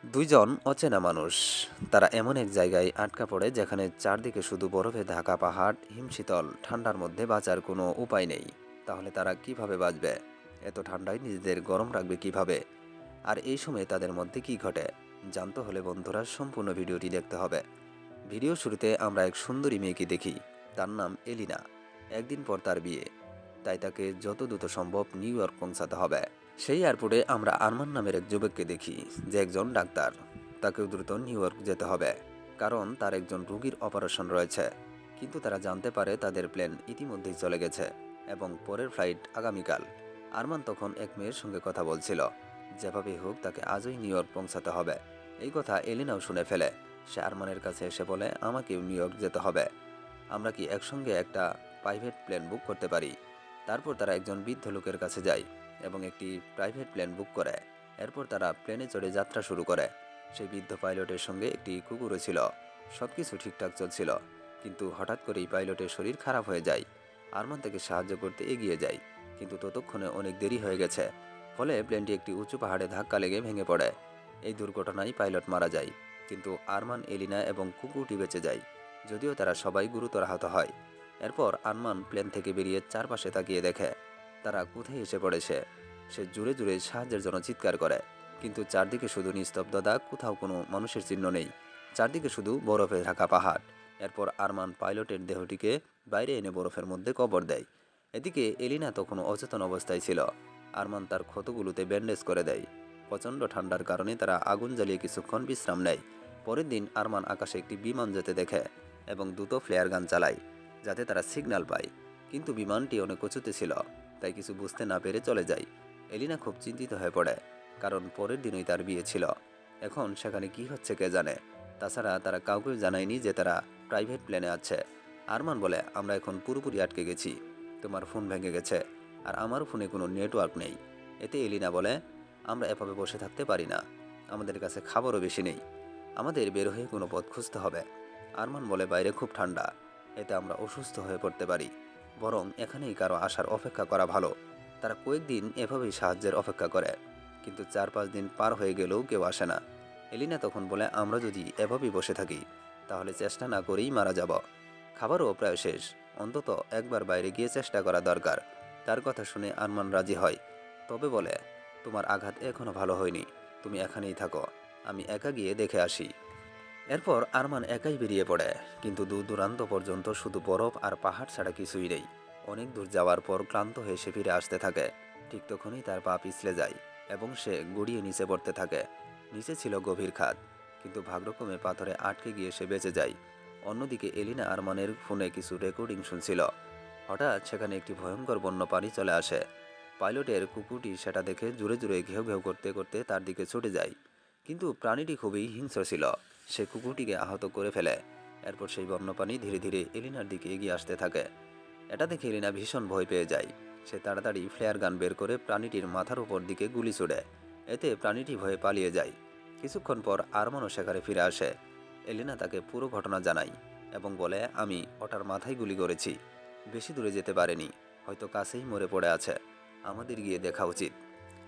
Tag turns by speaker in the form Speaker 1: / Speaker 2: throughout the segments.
Speaker 1: দুইজন অচেনা মানুষ। তারা এমন এক জায়গায় আটকা পড়ে যেখানে চারদিকে শুধু বরফে ঢাকা পাহাড়, হিমশীতল ঠান্ডার মধ্যে বাঁচার কোনো উপায় নেই। তাহলে তারা কিভাবে বাঁচবে? এত ঠান্ডায় নিজেদের গরম রাখবে কিভাবে? আর এই সময় তাদের মধ্যে কি ঘটে জানতে হলে বন্ধুরা সম্পূর্ণ ভিডিওটি দেখতে হবে। ভিডিও শুরুতে আমরা এক সুন্দরী মেয়েকে দেখি। তার নাম এলিনা। একদিন পর তার বিয়ে, তাই তাকে যত দ্রুত সম্ভব নিউ ইয়র্ক পৌঁছাতে হবে। সেই এয়ারপোর্টে আমরা আরমান নামের এক যুবককে দেখি, যে একজন ডাক্তার। তাকেও দ্রুত নিউ ইয়র্ক যেতে হবে, কারণ তার একজন রোগীর অপারেশন রয়েছে। কিন্তু তারা জানতে পারে তাদের প্লেন ইতিমধ্যেই চলে গেছে এবং পরের ফ্লাইট আগামীকাল। আরমান তখন এক মেয়ের সঙ্গে কথা বলছিল। যেভাবে হোক তাকে আজই নিউ ইয়র্ক পৌঁছাতে হবে। এই কথা এলিনাও শুনে ফেলে। সে আরমানের কাছে এসে বলে, আমাকেও নিউ ইয়র্ক যেতে হবে। আমরা কি একসঙ্গে একটা প্রাইভেট প্লেন বুক করতে পারি? তারপর তারা একজন বৃদ্ধ লোকের কাছে যায় এবং একটি প্রাইভেট প্লেন বুক করে। এরপর তারা প্লেনে চড়ে যাত্রা শুরু করে। সেই বৃদ্ধ পাইলটের সঙ্গে একটি কুকুরও ছিল। সবকিছু ঠিকঠাক চলছিল, কিন্তু হঠাৎ করেই পাইলটের শরীর খারাপ হয়ে যায়। আরমান তাকে সাহায্য করতে এগিয়ে যায়, কিন্তু ততক্ষণে অনেক দেরি হয়ে গেছে। ফলে প্লেনটি একটি উঁচু পাহাড়ে ধাক্কা লেগে ভেঙে পড়ে। এই দুর্ঘটনায় পাইলট মারা যায়, কিন্তু আরমান, এলিনা এবং কুকুরটি বেঁচে যায়, যদিও তারা সবাই গুরুতর আহত হয়। এরপর আরমান প্লেন থেকে বেরিয়ে চারপাশে তাকিয়ে দেখে তারা কোথায় এসে পড়েছে। সে জোরে জোরে সাহায্যের জন্য চিৎকার করে, কিন্তু চারদিকে শুধু নিস্তব্ধতা, কোথাও কোনো মানুষের চিহ্ন নেই। চারদিকে শুধু বরফে ঢাকা পাহাড়। এরপর আরমান পাইলটের দেহটিকে বাইরে এনে বরফের মধ্যে কবর দেয়। এদিকে এলিনা তখনও অচেতন অবস্থায় ছিল। আরমান তার ক্ষতগুলোতে ব্যান্ডেজ করে দেয়। প্রচণ্ড ঠান্ডার কারণে তারা আগুন জ্বালিয়ে কিছুক্ষণ বিশ্রাম নেয়। পরের দিন আরমান আকাশে একটি বিমান যেতে দেখে এবং দ্রুত ফ্লেয়ার গান চালায়, যাতে তারা সিগন্যাল পায়। কিন্তু বিমানটি অনেক উঁচুতে ছিল, তাই কিছু বুঝতে না পেরে চলে যায়। এলিনা খুব চিন্তিত হয়ে পড়ে, কারণ পরের দিনই তার বিয়ে ছিল। এখন সেখানে কি হচ্ছে কে জানে। তাছাড়া তারা কাউকে জানায়নি যে তারা প্রাইভেট প্লেনে আছে। আরমান বলে, আমরা এখন পুরোপুরি আটকে গেছি। তোমার ফোন ভেঙে গেছে, আর আমার ফোনে কোনো নেটওয়ার্ক নেই। এতে এলিনা বলে, আমরা এভাবে বসে থাকতে পারি না। আমাদের কাছে খাবারও বেশি নেই। আমাদের বের হয়ে কোনো পথ খুঁজতে হবে। আরমান বলে, বাইরে খুব ঠান্ডা, এতে আমরা অসুস্থ হয়ে পড়তে পারি। বরং এখানেই কারো আসার অপেক্ষা করা ভালো। তারা কয়েকদিন এভাবেই সাহায্যের অপেক্ষা করে, কিন্তু 4-5 দিন পার হয়ে গেলেও কেউ আসে না। এলিনা তখন বলে, আমরা যদি এভাবেই বসে থাকি তাহলে চেষ্টা না করেই মারা যাব। খাবারও প্রায় শেষ, অন্তত একবার বাইরে গিয়ে চেষ্টা করা দরকার। তার কথা শুনে আরমান রাজি হয়, তবে বলে, তোমার আঘাত এখনো ভালো হয়নি, তুমি এখানেই থাকো, আমি একা গিয়ে দেখে আসি। এরপর আরমান একাই বেরিয়ে পড়ে, কিন্তু দূর দূরান্ত পর্যন্ত শুধু বরফ আর পাহাড় ছাড়া কিছুই নেই। অনেক দূর যাওয়ার পর ক্লান্ত হয়ে সে ফিরে আসতে থাকে। ঠিক তখনই তার পা পিছলে যায় এবং সে গড়িয়ে নিচে পড়তে থাকে। নিচে ছিল গভীর খাদ, কিন্তু ভাগ্যক্রমে পাথরে আটকে গিয়ে সে বেঁচে যায়। অন্যদিকে এলিনা আরমানের ফোনে কিছু রেকর্ডিং শুনছিল। হঠাৎ সেখানে একটি ভয়ঙ্কর বন্য পানি চলে আসে। পাইলটের কুকুরটি সেটা দেখে জোরে জোরে ঘেউ ঘেউ করতে করতে তার দিকে ছুটে যায়, কিন্তু প্রাণীটি খুবই হিংস্র ছিল। সে কুকুরটিকে আহত করে ফেলে। এরপর সেই বন্যপ্রাণী ধীরে ধীরে এলিনার দিকে এগিয়ে আসতে থাকে। এটা দেখে এলিনা ভীষণ ভয় পেয়ে যায়। সে তাড়াতাড়ি ফ্লেয়ার গান বের করে প্রাণীটির মাথার উপর দিকে গুলি ছুড়ে। এতে প্রাণীটি ভয়ে পালিয়ে যায়। কিছুক্ষণ পর আরমানও সেখানে ফিরে আসে। এলিনা তাকে পুরো ঘটনা জানায় এবং বলে, আমি ওটার মাথায় গুলি করেছি। বেশি দূরে যেতে পারেনি, হয়তো কাছেই মরে পড়ে আছে। আমাদের গিয়ে দেখা উচিত।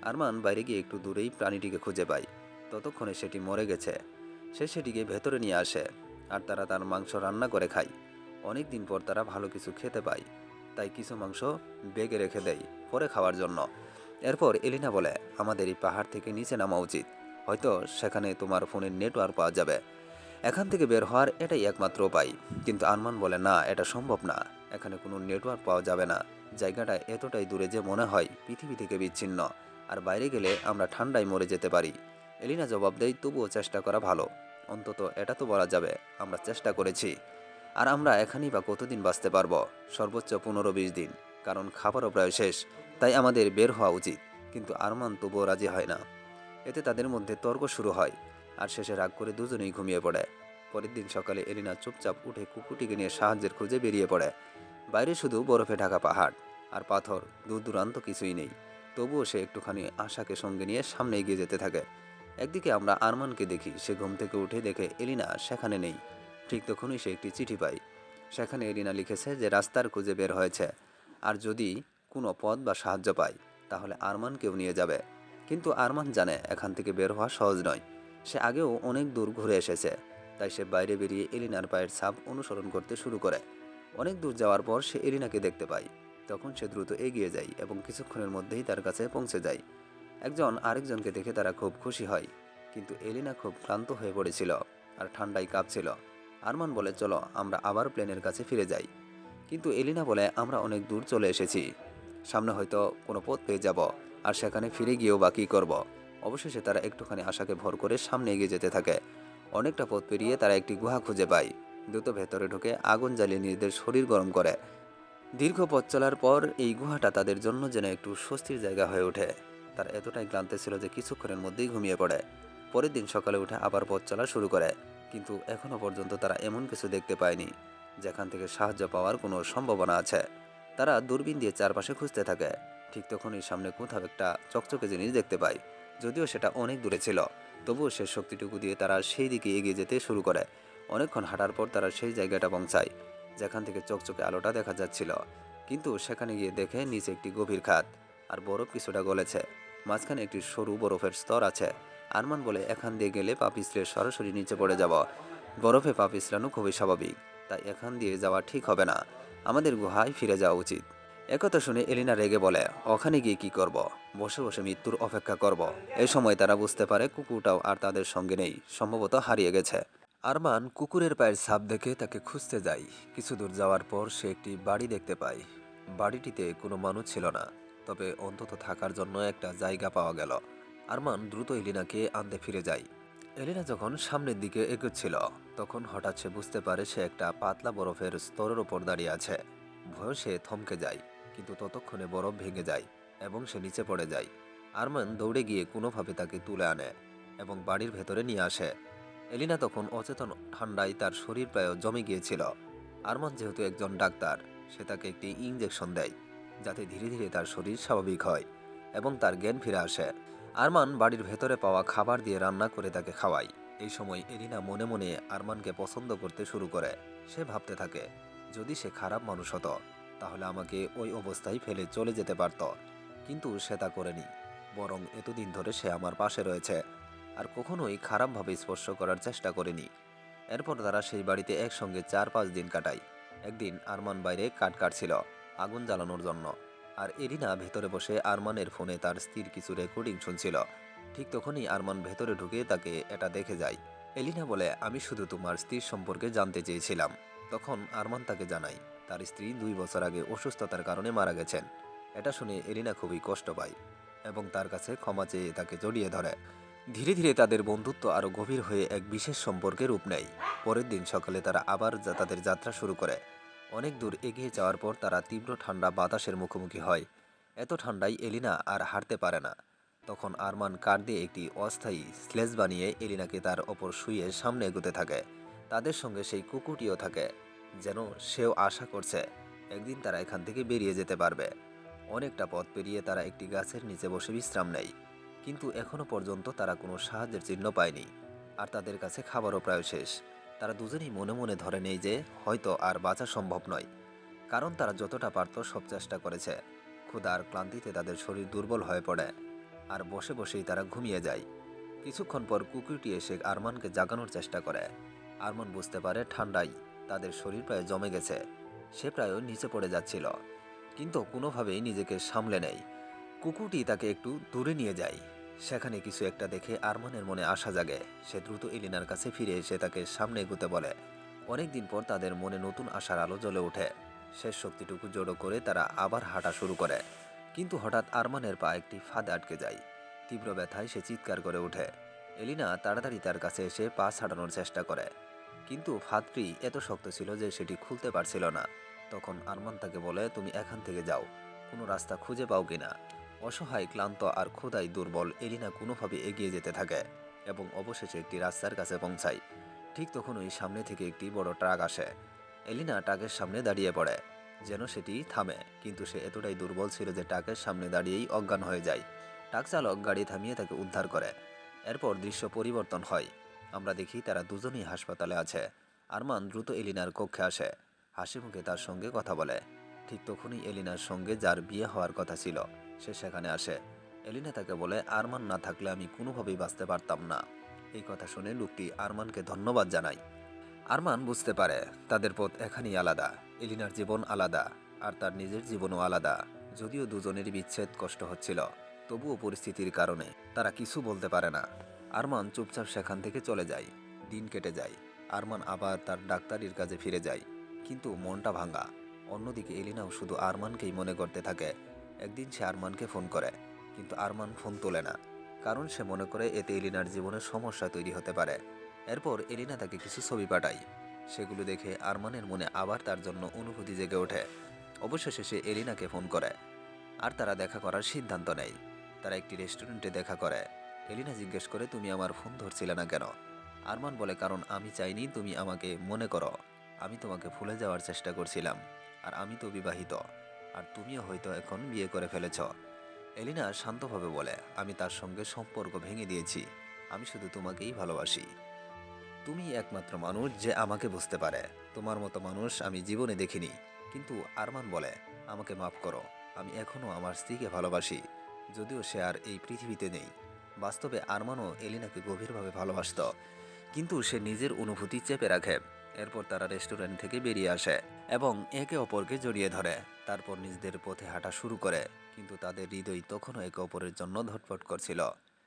Speaker 1: আরমান বাইরে গিয়ে একটু দূরেই প্রাণীটিকে খুঁজে পায়। ততক্ষণে সেটি মরে গেছে। সে সেটিকে ভেতরে নিয়ে আসে, আর তারা তার মাংস রান্না করে খায়। অনেক দিন পর তারা ভালো কিছু খেতে পায়, তাই কিছু মাংস বেগে রেখে দেয় পরে খাওয়ার জন্য। এরপর এলিনা বলে, আমাদের এই পাহাড় থেকে নিচে নামা উচিত, হয়তো সেখানে তোমার ফোনের নেটওয়ার্ক পাওয়া যাবে। এখান থেকে বের হওয়ার এটাই একমাত্র উপায়। কিন্তু আরমান বলে, না, এটা সম্ভব না। এখানে কোনো নেটওয়ার্ক পাওয়া যাবে না। জায়গাটা এতটাই দূরে যে মনে হয় পৃথিবী থেকে বিচ্ছিন্ন, আর বাইরে গেলে আমরা ঠান্ডায় মরে যেতে পারি। এলিনা জবাব দেয়, তবুও চেষ্টা করা ভালো। অন্তত এটা তো বলা যাবে আমরা চেষ্টা করেছি। আর আমরা এখানেই বা কতদিন বাঁচতে পারবো? সর্বোচ্চ 15-20 দিন, কারণ খাবারও প্রায় শেষ। তাই আমাদের বের হওয়া উচিত। কিন্তু আরমান তবুও রাজি হয় না। এতে তাদের মধ্যে তর্ক শুরু হয়, আর শেষে রাগ করে দুজনেই ঘুমিয়ে পড়ে। পরের দিন সকালে এলিনা চুপচাপ উঠে কুকুরটিকে নিয়ে সাহায্যের খোঁজে বেরিয়ে পড়ে। বাইরে শুধু বরফে ঢাকা পাহাড় আর পাথর, দূর দূরান্ত কিছুই নেই। তবুও সে একটুখানি আশাকে সঙ্গে নিয়ে সামনে এগিয়ে যেতে থাকে। একদিকে আমরা আরমানকে দেখি, সে ঘুম থেকে উঠে দেখে এলিনা সেখানে নেই। ঠিক তখনই সে একটি চিঠি পায়। সেখানে এলিনা লিখেছে যে রাস্তার খুঁজে বের হয়েছে, আর যদি কোনো পথ বা সাহায্য পায় তাহলে আরমানকেও নিয়ে যাবে। কিন্তু আরমান জানে এখান থেকে বের হওয়া সহজ নয়। সে আগেও অনেক দূর ঘুরে এসেছে, তাই সে বাইরে বেরিয়ে এলিনার পায়ের ছাপ অনুসরণ করতে শুরু করে। অনেক দূর যাওয়ার পর সে এলিনাকে দেখতে পায়। তখন সে দ্রুত এগিয়ে যায় এবং কিছুক্ষণের মধ্যেই তার কাছে পৌঁছে যায়। একজন আরেকজনকে দেখে তারা খুব খুশি হয়, কিন্তু এলিনা খুব ক্লান্ত হয়ে পড়েছিল আর ঠান্ডায় কাঁপছিল। আরমান বলে, চলো আমরা আবার প্লেনের কাছে ফিরে যাই। কিন্তু এলিনা বলে, আমরা অনেক দূর চলে এসেছি, সামনে হয়তো কোনো পথ পেয়ে যাব, আর সেখানে ফিরে গিয়েও বা কী করব। অবশেষে তারা একটুখানি আশাকে ভর করে সামনে এগিয়ে যেতে থাকে। অনেকটা পথ পেরিয়ে তারা একটি গুহা খুঁজে পায়। দ্রুত ভেতরে ঢুকে আগুন জ্বালিয়ে নিজেদের শরীর গরম করে। দীর্ঘ পথ চলার পর এই গুহাটা তাদের জন্য যেন একটু স্বস্তির জায়গা হয়ে ওঠে। তারা এতটাই ক্লান্ত ছিল যে কিছুক্ষণের মধ্যেই ঘুমিয়ে পড়ে। পরের দিন সকালে উঠে আবার পথ চলা শুরু করে, কিন্তু এখনও পর্যন্ত তারা এমন কিছু দেখতে পায়নি যেখান থেকে সাহায্য পাওয়ার কোনো সম্ভাবনা আছে। তারা দূরবীন দিয়ে চারপাশে খুঁজতে থাকে। ঠিক তখনই সামনে কোথাও একটা চকচকে জিনিস দেখতে পায়। যদিও সেটা অনেক দূরে ছিল, তবুও সে শক্তিটুকু দিয়ে তারা সেই দিকে এগিয়ে যেতে শুরু করে। অনেকক্ষণ হাঁটার পর তারা সেই জায়গাটা পৌঁছায় যেখান থেকে চকচকে আলোটা দেখা যাচ্ছিল। কিন্তু সেখানে গিয়ে দেখে নিচে একটি গভীর খাত, আর বরফ কিছুটা গলেছে। মাঝখানে একটি সরু বরফের স্তর আছে। আরমান বলে, এখান দিয়ে গেলে পা পিছলে সরাসরি নিচে পড়ে যাব। বরফে পা পিছলানো খুবই স্বাভাবিক, তাই এখান দিয়ে যাওয়া ঠিক হবে না। আমাদের গুহায় ফিরে যাওয়া উচিত। একথা শুনে এলিনা রেগে বলে, ওখানে গিয়ে কি করব? বসে বসে মৃত্যুর অপেক্ষা করব? এই সময় তারা বুঝতে পারে কুকুরটাও আর তাদের সঙ্গে নেই, সম্ভবত হারিয়ে গেছে। আরমান কুকুরের পায়ের ছাপ দেখে তাকে খুঁজতে যায়। কিছু দূর যাওয়ার পর সে একটি বাড়ি দেখতে পায়। বাড়িটিতে কোনো মানুষ ছিল না, তবে অন্তত থাকার জন্য একটা জায়গা পাওয়া গেল। আরমান দ্রুত এলিনাকে আনতে ফিরে যায়। এলিনা যখন সামনের দিকে এগোচ্ছিল, তখন হঠাৎ সে বুঝতে পারে সে একটা পাতলা বরফের স্তরের ওপর দাঁড়িয়ে আছে। ভয়ে সে থমকে যায়, কিন্তু ততক্ষণে বরফ ভেঙে যায় এবং সে নিচে পড়ে যায়। আরমান দৌড়ে গিয়ে কোনোভাবে তাকে তুলে আনে এবং বাড়ির ভেতরে নিয়ে আসে। এলিনা তখন অচেতন, ঠান্ডায় তার শরীর প্রায় জমে গিয়েছিল। আরমান যেহেতু একজন ডাক্তার, সে তাকে একটি ইঞ্জেকশন দেয়, যাতে ধীরে ধীরে তার শরীর স্বাভাবিক হয় এবং তার জ্ঞান ফিরে আসে। আরমান বাড়ির ভেতরে পাওয়া খাবার দিয়ে রান্না করে তাকে খাওয়ায়। এই সময় এলিনা মনে মনে আরমানকে পছন্দ করতে শুরু করে। সে ভাবতে থাকে, যদি সে খারাপ মানুষ হতো তাহলে আমাকে ওই অবস্থায় ফেলে চলে যেতে পারত, কিন্তু সে তা করেনি। বরং এতদিন ধরে সে আমার পাশে রয়েছে আর কখনোই খারাপভাবে স্পর্শ করার চেষ্টা করেনি। এরপর তারা সেই বাড়িতে একসঙ্গে 4-5 দিন কাটায়। একদিন আরমান বাইরে কাঠ কাটছিল আগুন জ্বালানোর জন্য, আর এরিনা ভেতরে বসে আরমানের ফোনে তার স্ত্রীর কিছু রেকর্ডিং শুনছিল। ঠিক তখনই আরমান ভেতরে ঢুকে তাকে এটা দেখে যায়। এলিনা বলে, আমি শুধু তোমার স্ত্রীর সম্পর্কে জানতে চেয়েছিলাম। তখন আরমান তাকে জানায় তার স্ত্রী 2 বছর আগে অসুস্থতার কারণে মারা গেছেন। এটা শুনে এলিনা খুবই কষ্ট পায় এবং তার কাছে ক্ষমা চেয়ে তাকে জড়িয়ে ধরে। ধীরে ধীরে তাদের বন্ধুত্ব আরও গভীর হয়ে এক বিশেষ সম্পর্কে রূপ নেয়। পরের দিন সকালে তারা আবার তাদের যাত্রা শুরু করে। অনেক দূর এগিয়ে যাওয়ার পর তারা তীব্র ঠান্ডা বাতাসের মুখোমুখি হয়। এত ঠান্ডায় এলিনা আর হাঁটতে পারে না। তখন আরমান কাঠ দিয়ে একটি অস্থায়ী স্লেজ বানিয়ে এলিনাকে তার ওপর শুয়ে সামনে এগোতে থাকে। তাদের সঙ্গে সেই কুকুরটিও থাকে, যেন সেও আশা করছে একদিন তারা এখান থেকে বেরিয়ে যেতে পারবে। অনেকটা পথ পেরিয়ে তারা একটি গাছের নিচে বসে বিশ্রাম নেয়, কিন্তু এখনও পর্যন্ত তারা কোনো সাহায্যের চিহ্ন পায়নি, আর তাদের কাছে খাবারও প্রায় শেষ। তারা দুজনেই মনে মনে ধরে নেয় যে হয়তো আর বাঁচা সম্ভব নয়, কারণ তারা যতটা পারত সব চেষ্টা করেছে। ক্ষুধা আর ক্লান্তিতে তাদের শরীর দুর্বল হয়ে পড়ে, আর বসে বসেই তারা ঘুমিয়ে যায়। কিছুক্ষণ পর কুকুরটি এসে আরমানকে জাগানোর চেষ্টা করে। আরমান বুঝতে পারে ঠান্ডায় তাদের শরীর প্রায় জমে গেছে। সে প্রায় নিচে পড়ে যাচ্ছিল, কিন্তু কোনোভাবেই নিজেকে সামলে নেয়। কুকুরটি তাকে একটু দূরে নিয়ে যায়। সেখানে কিছু একটা দেখে আরমানের মনে আশা জাগে। সে দ্রুত এলিনার কাছে ফিরে এসে তাকে সামনে এগোতে বলে। অনেকদিন পর তাদের মনে নতুন আশার আলো জ্বলে ওঠে। শেষ শক্তিটুকু জড়ো করে তারা আবার হাঁটা শুরু করে। কিন্তু হঠাৎ আরমানের পা একটি ফাঁদে আটকে যায়। তীব্র ব্যথায় সে চিৎকার করে ওঠে। এলিনা তাড়াতাড়ি তার কাছে এসে পা ছাড়ানোর চেষ্টা করে, কিন্তু ফাঁদটি এত শক্ত ছিল যে সেটি খুলতে পারছিল না। তখন আরমান তাকে বলে, তুমি এখান থেকে যাও, কোনো রাস্তা খুঁজে পাও কিনা। অসহায়, ক্লান্ত আর ক্ষুধায় দুর্বল এলিনা কোনোভাবে এগিয়ে যেতে থাকে এবং অবশেষে একটি রাস্তার কাছে পৌঁছায়। ঠিক তখনই সামনে থেকে একটি বড় ট্রাক আসে। এলিনা ট্রাকের সামনে দাঁড়িয়ে পড়ে, যেন সেটি থামে, কিন্তু সে এতটাই দুর্বল ছিল যে ট্রাকের সামনে দাঁড়িয়েই অজ্ঞান হয়ে যায়। ট্রাক চালক গাড়ি থামিয়ে তাকে উদ্ধার করে। এরপর দৃশ্য পরিবর্তন হয়। আমরা দেখি তারা দুজনেই হাসপাতালে আছে। আরমান দ্রুত এলিনার কক্ষে আসে, হাসি মুখে তার সঙ্গে কথা বলে। ঠিক তখনই এলিনার সঙ্গে যার বিয়ে হওয়ার কথা ছিল সে সেখানে আসে। এলিনা তাকে বলে, আরমান না থাকলে আমি কোনোভাবেই বাঁচতে পারতাম না। এই কথা শুনে লোকটি আরমানকে ধন্যবাদ জানায়। আরমান বুঝতে পারে তাদের পথ এখানেই আলাদা। এলিনার জীবন আলাদা, আর তার নিজের জীবনও আলাদা। যদিও দুজনেরই বিচ্ছেদ কষ্ট হচ্ছিল, তবুও পরিস্থিতির কারণে তারা কিছু বলতে পারে না। আরমান চুপচাপ সেখান থেকে চলে যায়। দিন কেটে যায়। আরমান আবার তার ডাক্তারির কাজে ফিরে যায়, কিন্তু মনটা ভাঙা। অন্যদিকে এলিনাও শুধু আরমানকেই মনে করতে থাকে। একদিন সে আরমানকে ফোন করে, কিন্তু আরমান ফোন তোলে না, কারণ সে মনে করে এতে এলিনার জীবনে সমস্যা তৈরি হতে পারে। এরপর এলিনা তাকে কিছু ছবি পাঠায়। সেগুলো দেখে আরমানের মনে আবার তার জন্য অনুভূতি জেগে ওঠে। অবশেষে সে এলিনাকে ফোন করে, আর তারা দেখা করার সিদ্ধান্ত নেয়। তারা একটি রেস্টুরেন্টে দেখা করে। এলিনা জিজ্ঞেস করে, তুমি আমার ফোন ধরছিলে না কেন? আরমান বলে, কারণ আমি চাইনি তুমি আমাকে মনে করো। আমি তোমাকে ভুলে যাওয়ার চেষ্টা করছিলাম। আর আমি তো বিবাহিত, আর তুমিও হয়তো এখন বিয়ে করে ফেলেছ। এলিনা শান্তভাবে বলে, আমি তার সঙ্গে সম্পর্ক ভেঙে দিয়েছি। আমি শুধু তোমাকেই ভালোবাসি। তুমি একমাত্র মানুষ যে আমাকে বুঝতে পারে। তোমার মতো মানুষ আমি জীবনে দেখিনি। কিন্তু আরমান বলে, আমাকে মাফ করো। আমি এখনও আমার স্ত্রীকে ভালোবাসি, যদিও সে আর এই পৃথিবীতে নেই। বাস্তবে আরমানও এলিনাকে গভীরভাবে ভালোবাসত, কিন্তু সে নিজের অনুভূতি চেপে রাখে। এরপর তারা রেস্টুরেন্ট থেকে বেরিয়ে আসে এবং একে অপরকে জড়িয়ে ধরে। তারপর নিজেদের পথে হাঁটা শুরু করে, কিন্তু তাদের হৃদয় তখনও একে অপরের জন্য ধটফট করছিল।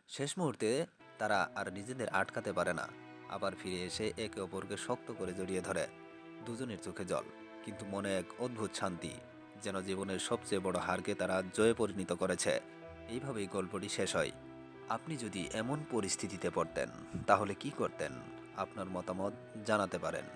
Speaker 1: শেষ মুহূর্তে তারা আর নিজেদের আটকাতে পারে না। আবার ফিরে এসে একে অপরকে শক্ত করে জড়িয়ে ধরে। দুজনের চোখে জল, কিন্তু মনে এক অদ্ভুত শান্তি, যেন জীবনের সবচেয়ে বড় হারকে তারা জয়ে পরিণত করেছে। এইভাবেই গল্পটি শেষ হয়। আপনি যদি এমন পরিস্থিতিতে পড়তেন, তাহলে কি করতেন? আপনার মতামত জানাতে পারেন।